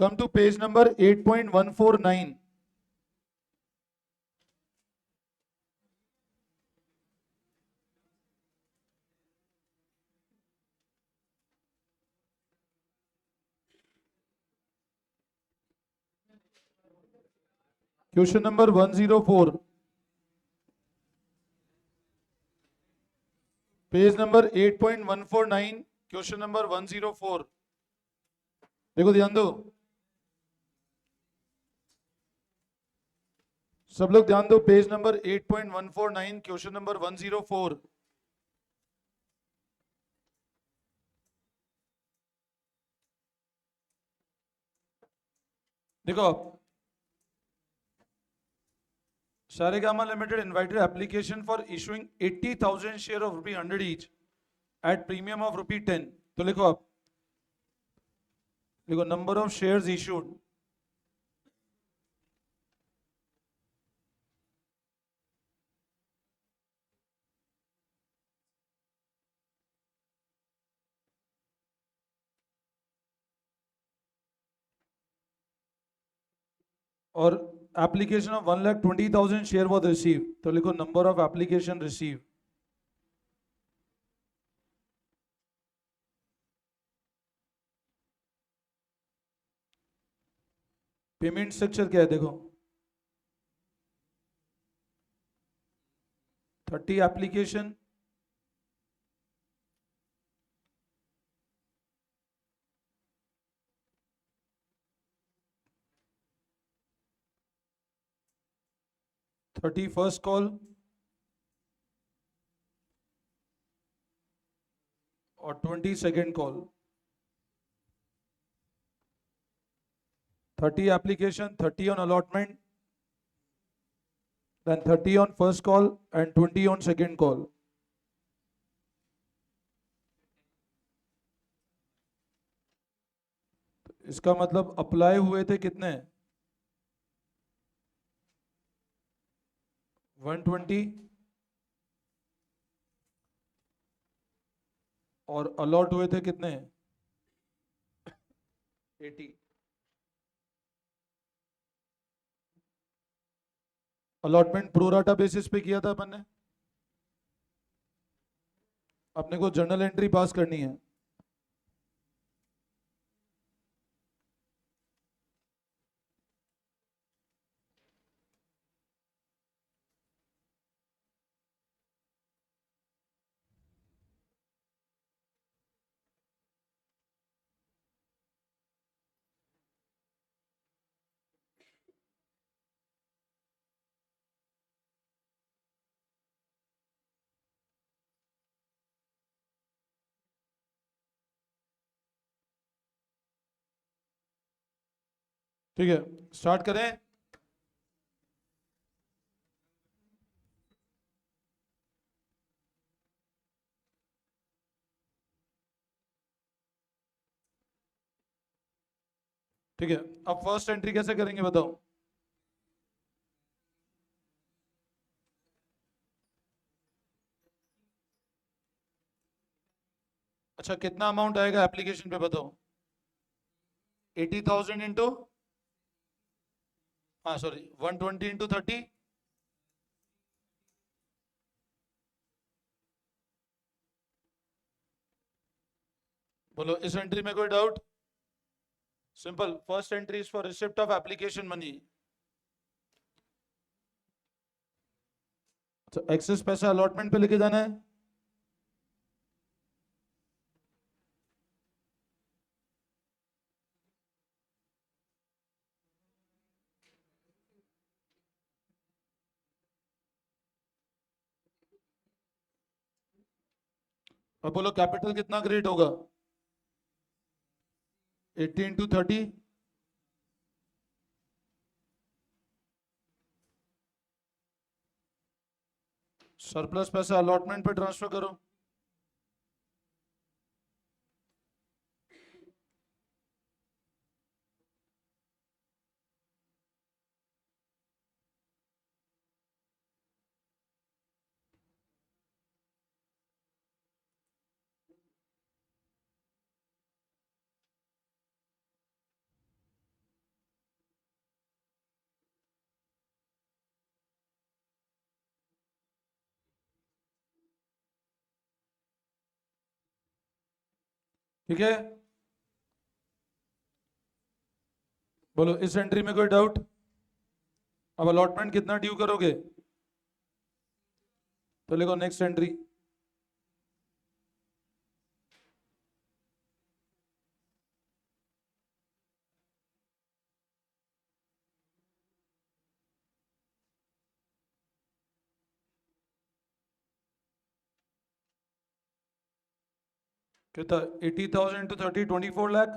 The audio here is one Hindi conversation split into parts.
Come to page number 8.149. Question number 104. Page number 8.149. Question number 104. देखो ध्यान दो, सब लोग ध्यान दो. Page number 8.149, question number 104. देखो, Saregama Limited invited application for issuing 80,000 share of rupee 100 each at premium of rupee 10. तो लिखो आप, देखो number of shares issued. और application of 1,20,000 share was received. तो लिखो number of application received. Payment structure क्या है देखो, 30 एप्लीकेशन, थर्टी फर्स्ट कॉल और 22nd call. 30 application, 30 on allotment, then 30 on first call and 20 on second call. इसका मतलब अप्लाई हुए थे कितने, 120, और अलॉट हुए थे कितने, 80. अलॉटमेंट प्रोराटा बेसिस पे किया था अपन ने. अपने को जर्नल एंट्री पास करनी है. ठीक है, स्टार्ट करें. ठीक है, अब फर्स्ट एंट्री कैसे करेंगे बताओ. अच्छा, कितना अमाउंट आएगा एप्लीकेशन पे बताओ. 80,000 इंटू, हाँ सॉरी, 120 इंटू 30. बोलो, इस एंट्री में कोई doubt. Simple, first entry is for receipt of application money. तो एक्सेस पैसा अलॉटमेंट पे लेके जाना है. अब बोलो कैपिटल कितना क्रिएट होगा, 80 इंटू 30. सरप्लस पैसा अलॉटमेंट पे ट्रांसफर करो. ठीक है, बोलो इस एंट्री में कोई डाउट? अब अलॉटमेंट कितना ड्यू करोगे? तो लिखो नेक्स्ट एंट्री। कितना? 80,000 to 30, 24 लाख।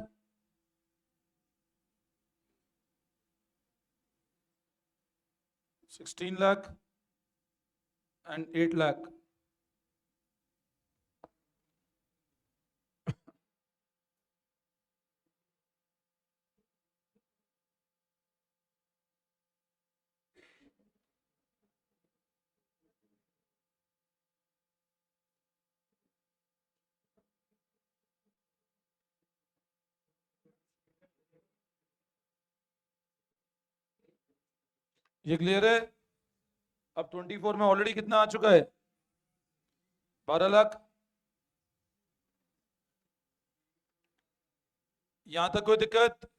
16 लाख एंड 8 लाख। ये क्लियर है? अब 24 में ऑलरेडी कितना आ चुका है? 12 लाख। यहां तक कोई दिक्कत?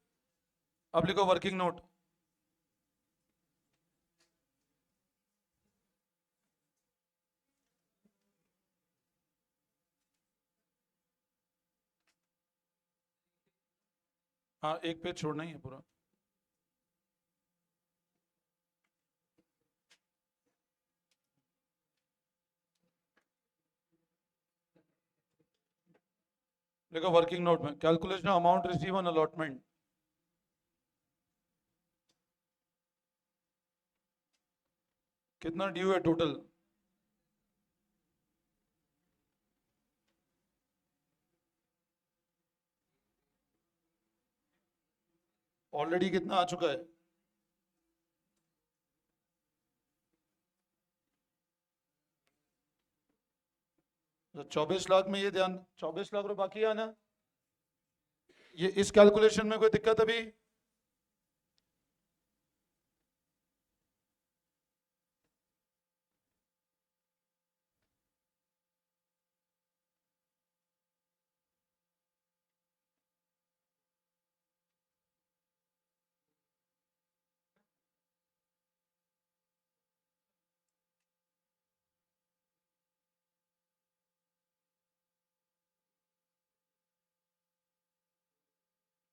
अब लिखो वर्किंग नोट। हाँ, एक पेज छोड़ना ही है पूरा। देखो वर्किंग नोट में calculation amount receive on allotment. कितना ड्यू है टोटल? ऑलरेडी कितना आ चुका है? तो 24 लाख में ये ध्यान, 24 लाख रुपए बाकी है ना? ये इस कैलकुलेशन में कोई दिक्कत अभी?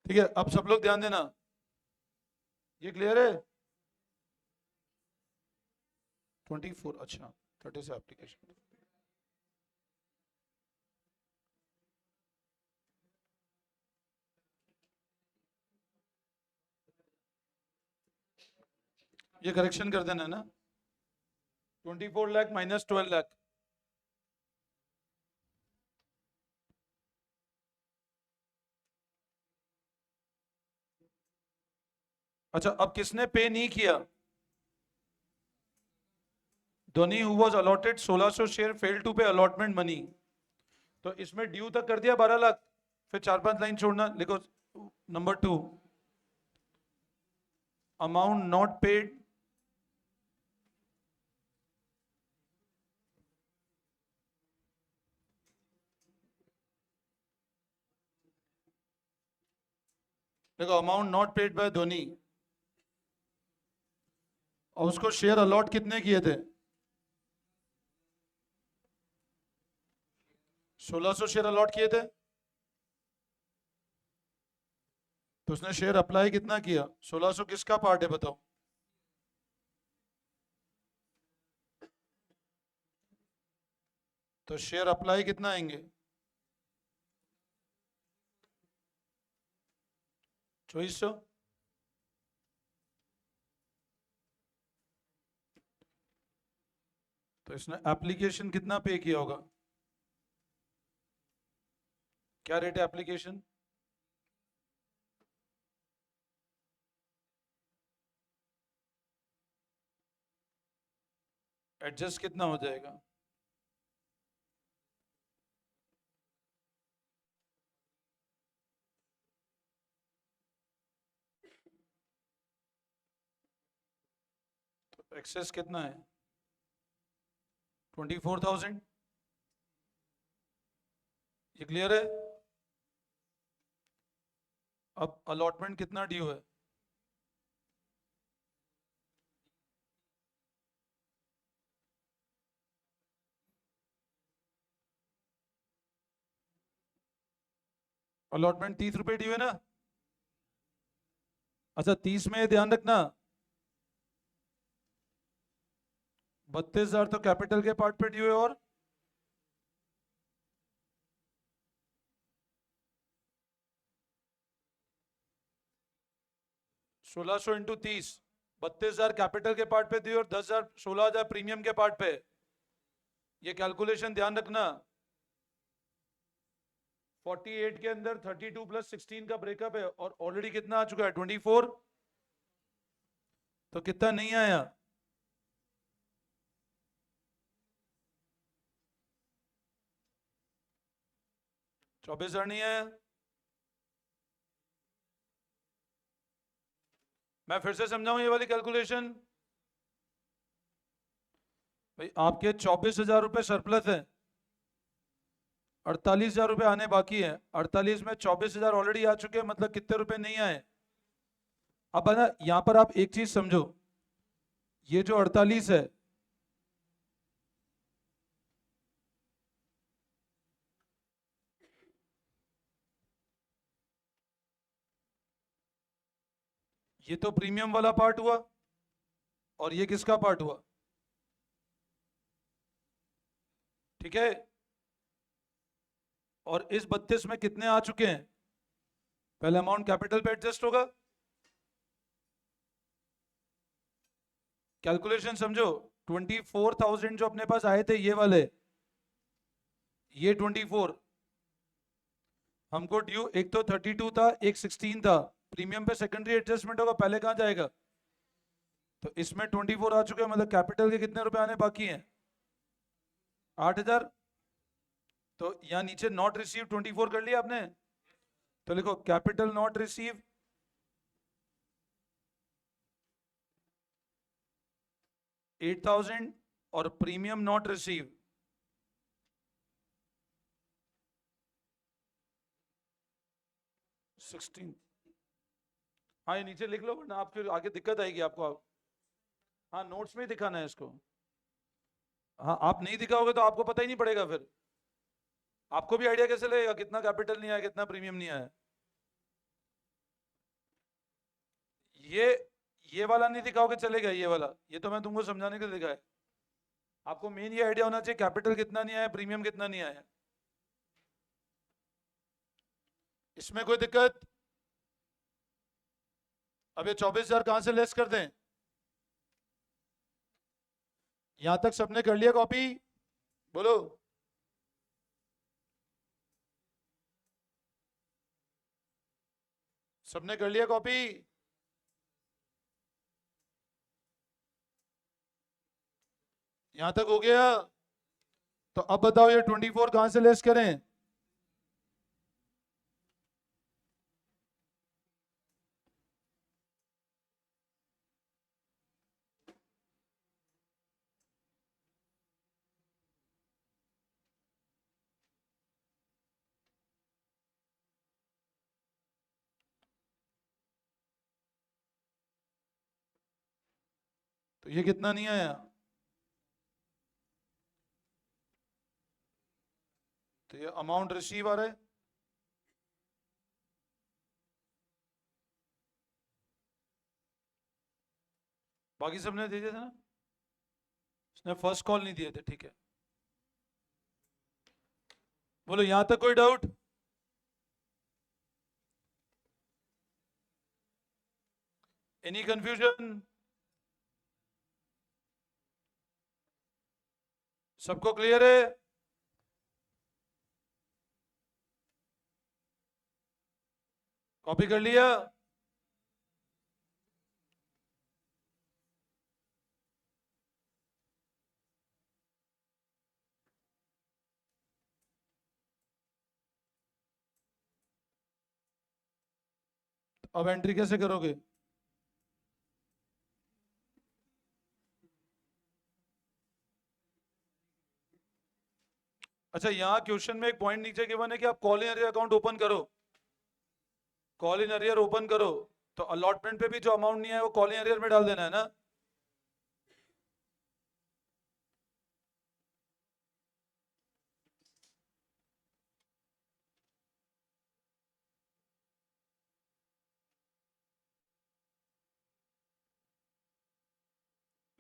ठीक है, अब सब लोग ध्यान देना। ये क्लियर है? 24, अच्छा 30 से एप्लीकेशन। ये करेक्शन कर देना ना। 24 लाख माइनस 12 लाख। अच्छा, अब किसने पे नहीं किया? Dhoni who was allotted 1600 share fail to pay allotment money. तो इसमें ड्यू तक कर दिया 12 लाख। फिर 4-5 लाइन छोड़ना, लिखो नंबर 2, अमाउंट नॉट पेड देखो amount not paid by Dhoni. और उसको शेयर अलॉट कितने किए थे? 1600 शेयर अलॉट किए थे। तो उसने शेयर अप्लाई कितना किया? 1600 किसका पार्ट है बताओ? तो शेयर अप्लाई कितना आएंगे? 2400। तो इसने एप्लीकेशन कितना पे किया होगा? क्या रेट है एप्लीकेशन? एडजस्ट कितना हो जाएगा? तो एक्सेस कितना है? 24,000। ये क्लियर है? अब अलॉटमेंट कितना ड्यू है? अलॉटमेंट 30 रुपए ड्यू है ना? अच्छा 30 में ध्यान रखना, 32,000 तो कैपिटल के पार्ट पे ड्यू है, और 1600 इंटू 30, 32,000 कैपिटल के पार्ट पे दी और 10,000 16,000 प्रीमियम के पार्ट पे। ये कैलकुलेशन ध्यान रखना। 48 के अंदर 32 प्लस 16 का ब्रेकअप है, और ऑलरेडी कितना आ चुका है? 24। तो कितना नहीं आया? 24,000 नहीं आया। मैं फिर से समझाऊं ये वाली कैलकुलेशन। भाई आपके 24,000 रुपए सरप्लस है, 48,000 रुपए आने बाकी है। 48 में 24,000 ऑलरेडी आ चुके हैं, मतलब कितने रुपए नहीं आए? अब है ना, यहां पर आप एक चीज समझो, ये जो 48 है, ये तो प्रीमियम वाला पार्ट हुआ, और ये किसका पार्ट हुआ? ठीक है। और इस 32 में कितने आ चुके हैं? पहले अमाउंट कैपिटल पे एडजस्ट होगा। कैलकुलेशन समझो, 24,000 जो अपने पास आए थे ये वाले, ये 24 हमको ड्यू, एक तो 32 था, एक 16 था। प्रीमियम पे सेकेंडरी एडजस्टमेंट होगा, पहले कहां जाएगा? तो इसमें 24 आ चुके हैं, मतलब कैपिटल के कितने रुपए आने बाकी हैं? 8,000। तो यहां नीचे नॉट रिसीव 24 कर लिया आपने, तो लिखो कैपिटल नॉट रिसीव 8,000, और प्रीमियम नॉट रिसीव 16। हाँ ये नीचे लिख लो, वरना आपके आगे दिक्कत आएगी आपको। हाँ नोट्स में ही दिखाना है इसको। हाँ आप नहीं दिखाओगे तो आपको पता ही नहीं पड़ेगा, फिर आपको भी आइडिया कैसे लगेगा कितना कैपिटल नहीं आया, कितना प्रीमियम नहीं आया? ये ये वाला नहीं दिखाओगे चलेगा, ये वाला, ये तो मैं तुमको समझाने के लिए दिखाया। आपको मेन ये आइडिया होना चाहिए कैपिटल कितना नहीं आया, प्रीमियम कितना नहीं आया। इसमें कोई दिक्कत? अब ये 24,000 कहां से लेस कर दें? यहां तक सबने कर लिया कॉपी? बोलो। सबने कर लिया कॉपी? यहां तक हो गया? तो अब बताओ ये 24 कहां से लेस करें? तो ये कितना नहीं आया? तो ये अमाउंट रिसीव आ रहा है। बाकी सबने दे दिया था ना? इसने फर्स्ट कॉल नहीं दिए थे, ठीक है। बोलो यहां तक कोई डाउट? Any confusion? सबको क्लियर है? कॉपी कर लिया? अब एंट्री कैसे करोगे? अच्छा यहाँ क्वेश्चन में एक पॉइंट नीचे गिवन है कि आप कॉल एरिया अकाउंट ओपन करो। कॉल इन अरियर ओपन करो तो अलॉटमेंट पे भी जो अमाउंट नहीं है वो कॉल इन अरियर में डाल देना है ना।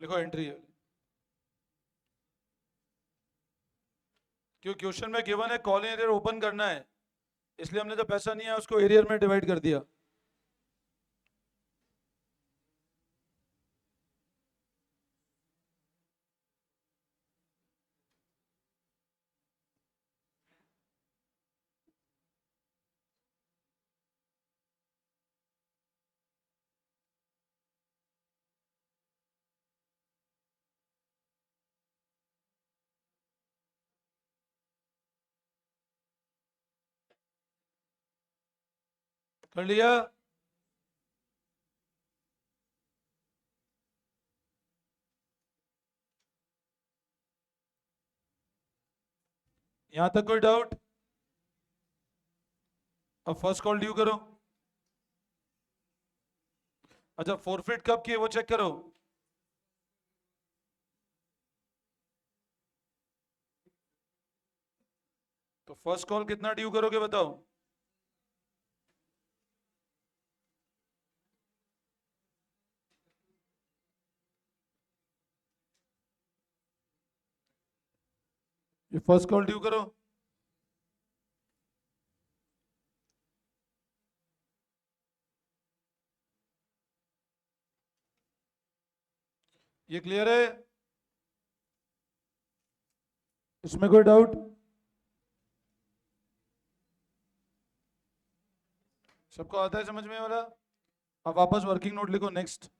लिखो एंट्री है, क्यों क्वेश्चन में गिवन है कॉल इन एरियर ओपन करना है, इसलिए हमने जो पैसा नहीं है उसको एरियर में डिवाइड कर दिया। कर लिया। यहां तक कोई डाउट? अब फर्स्ट कॉल ड्यू करो। अच्छा, फोरफिट कब किए वो चेक करो। तो फर्स्ट कॉल कितना ड्यू करोगे बताओ। ये फर्स्ट कॉल ड्यू करो। ये क्लियर है? इसमें कोई डाउट? सबको आता है समझ में वाला? अब वापस वर्किंग नोट लिखो नेक्स्ट।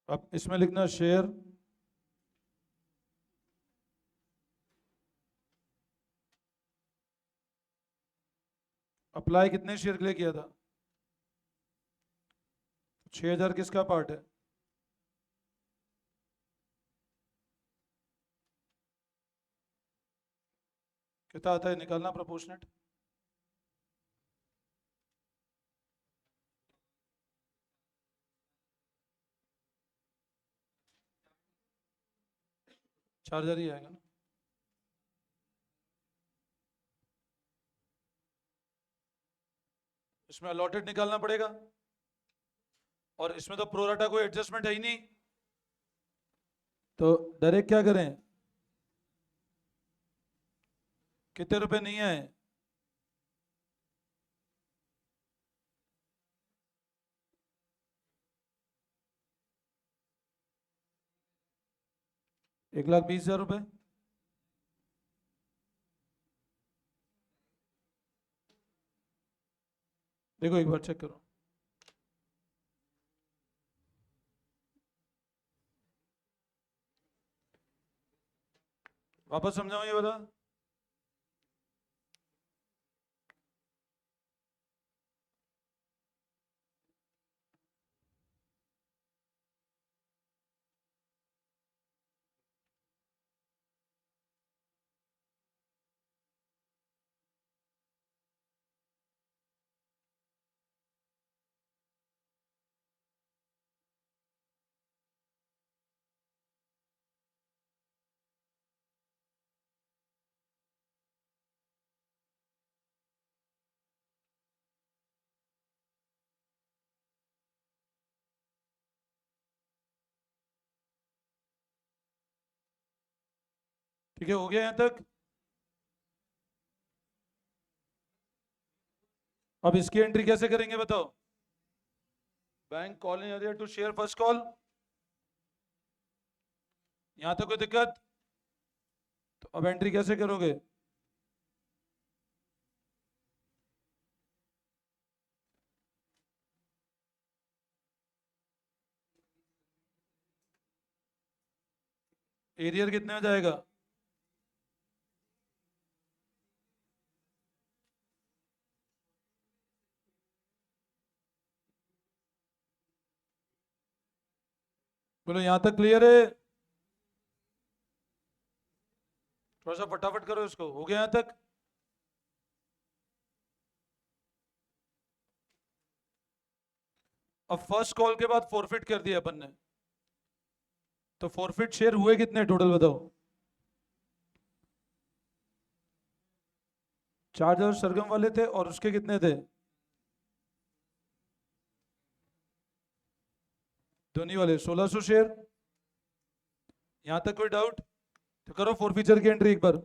अब इसमें लिखना शेयर। अप्लाई कितने शेयर के लिए किया था? 6000 किसका पार्ट है? कितना आता है निकालना प्रोपोर्शनेट। चार हजार ही आएगा ना। इसमें अलॉटेड निकालना पड़ेगा, और इसमें तो प्रोराटा कोई एडजस्टमेंट है ही नहीं, तो डायरेक्ट क्या करें? कितने रुपए नहीं आए? एक लाख 20 हजार रुपए। देखो एक बार चेक करो। वापस समझाओ ये वाला। ठीक है, हो गया यहां तक? अब इसकी एंट्री कैसे करेंगे बताओ। Bank call in arrear to share first call. यहां तक कोई दिक्कत? तो अब एंट्री कैसे करोगे? एरियर कितने में जाएगा? बोलो यहां तक क्लियर है? थोड़ा सा फटाफट करो इसको, हो गया यहां तक? अब फर्स्ट कॉल के बाद फॉरफिट कर दिया अपन ने, तो फॉरफिट शेयर हुए कितने टोटल बताओ? चार्ज और सरगम वाले थे, और उसके कितने थे? धोनी वाले 1600 शेयर। यहां तक कोई डाउट? तो करो फॉरफीचर की एंट्री एक बार।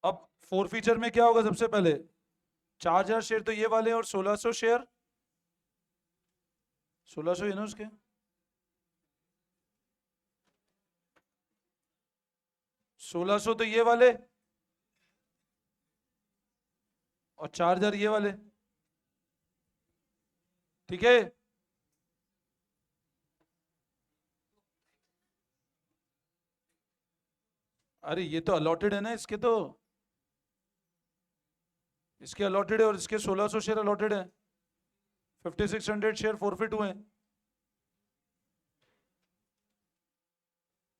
अब फोर फीचर में क्या होगा? सबसे पहले 4,000 शेयर तो ये वाले और 1,600 शेयर, 1,600 है ना उसके, 1,600 तो ये वाले और 4,000 ये वाले, ठीक है। अरे ये तो अलॉटेड है ना, इसके अलॉटेड है और इसके 1,600 शेयर अलॉटेड है, 5,600 शेयर फॉरफिट हुए हैं।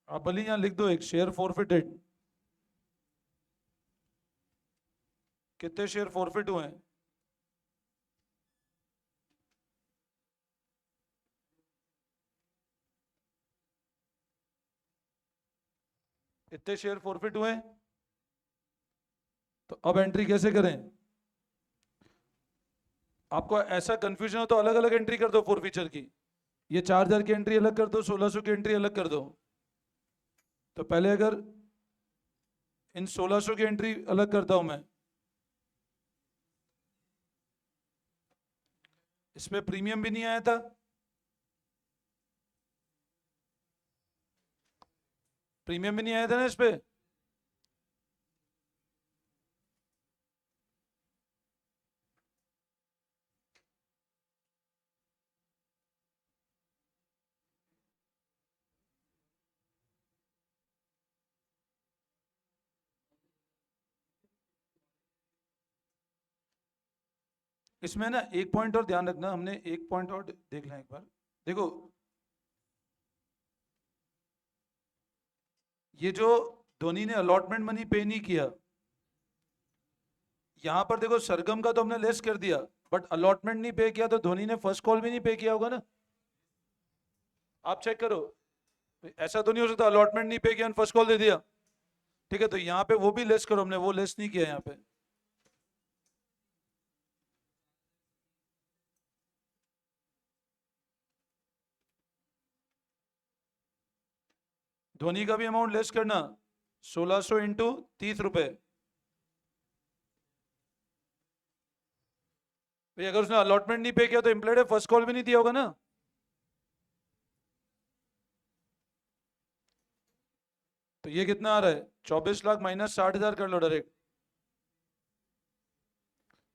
आप भले यहाँ लिख दो एक शेयर फॉरफिटेड, कितने शेयर फॉरफिट हुए हैं? इतने शेयर फॉरफिट हुए हैं। तो अब एंट्री कैसे करें? आपको ऐसा कंफ्यूजन हो तो अलग अलग एंट्री कर दो फोर फीचर की, ये 4,000 की एंट्री अलग कर दो, 1,600 की एंट्री अलग कर दो। तो पहले अगर इन 1,600 की एंट्री अलग करता हूं मैं, इसमें प्रीमियम भी नहीं आया था, प्रीमियम भी नहीं आया था ना इस पे, इसमें ना एक पॉइंट और ध्यान रखना, हमने एक पॉइंट और देख लें एक बार। देखो ये जो धोनी ने अलॉटमेंट मनी पे नहीं किया, यहां पर देखो सरगम का तो हमने लेस कर दिया, बट अलॉटमेंट नहीं पे किया, तो धोनी ने फर्स्ट कॉल भी नहीं पे किया होगा ना। आप चेक करो, ऐसा तो नहीं हो सकता अलॉटमेंट नहीं पे किया फर्स्ट कॉल दे दिया, ठीक है। तो यहाँ पे वो भी लेस करो, हमने वो लेस नहीं किया यहाँ पे। धोनी का भी अमाउंट लेस करना, 1,600 इंटू 30 रुपए। भाई अगर उसने अलॉटमेंट नहीं पे किया तो इम्प्लाइड है फर्स्ट कॉल भी नहीं दिया होगा ना। तो ये कितना आ रहा है? 24 लाख माइनस 60,000 कर लो डायरेक्ट,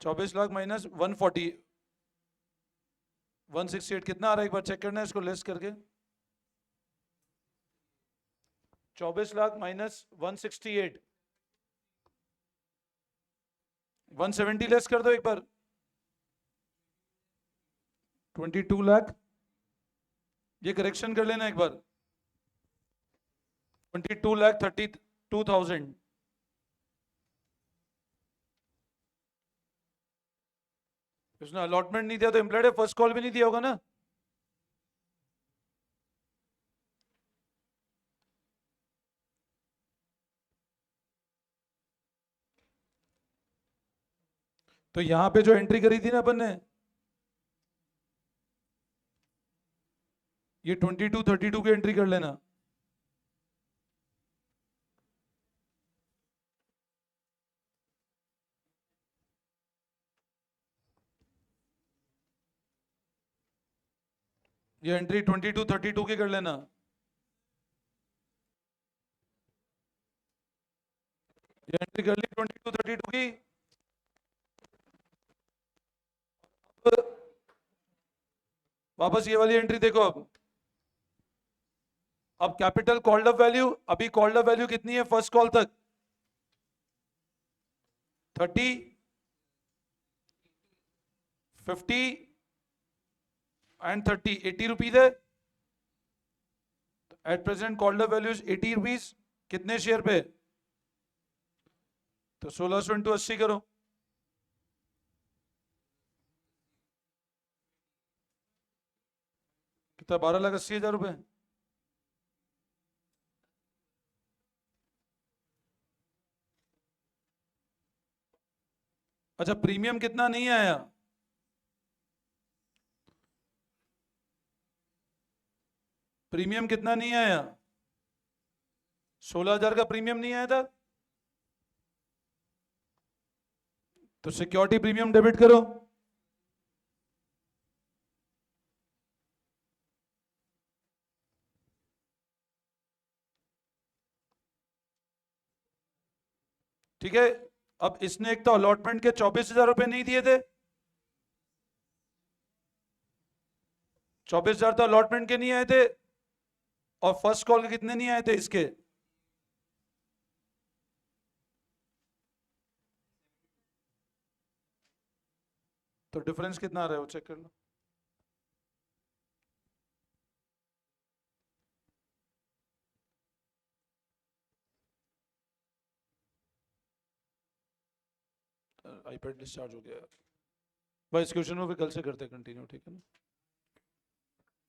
24 लाख माइनस 140, 168 कितना आ रहा है? एक बार चेक करना है इसको लेस करके। 24 लाख माइनस 168, 170 लेस कर दो एक बार, 22 लाख, ये करेक्शन कर लेना एक बार, 22,32,000। उसने अलॉटमेंट नहीं दिया तो एम्प्लॉयड है फर्स्ट कॉल भी नहीं दिया होगा ना। तो यहां पे जो एंट्री करी थी ना अपन ने, ये 22,32 की एंट्री कर लेना। ये एंट्री 22,32 की कर लेना। ये एंट्री कर ली 22,32 की। वापस ये वाली एंट्री देखो अब कैपिटल कॉल्ड अप वैल्यू, अभी कॉल्ड अप वैल्यू कितनी है फर्स्ट कॉल तक? 30, 50 एंड 30, 80 रुपीज है। At present called up value 80 rupees, कितने शेयर पे? तो 1,600 इंटू 80 करो, कितना? 12,80,000 रुपए। अच्छा प्रीमियम कितना नहीं आया? प्रीमियम कितना नहीं आया? 16,000 का प्रीमियम नहीं आया था। तो सिक्योरिटी प्रीमियम डेबिट करो। ठीक है, अब इसने एक तो अलॉटमेंट के 24,000 रुपए नहीं दिए थे, 24,000 तो अलॉटमेंट के नहीं आए थे, और फर्स्ट कॉल के कितने नहीं आए थे इसके, तो डिफरेंस कितना आ रहा है वो चेक कर लो। आईपैड डिस्चार्ज हो गया भाई, इस क्वेश्चन को भी कल से करते कंटिन्यू, ठीक है ना।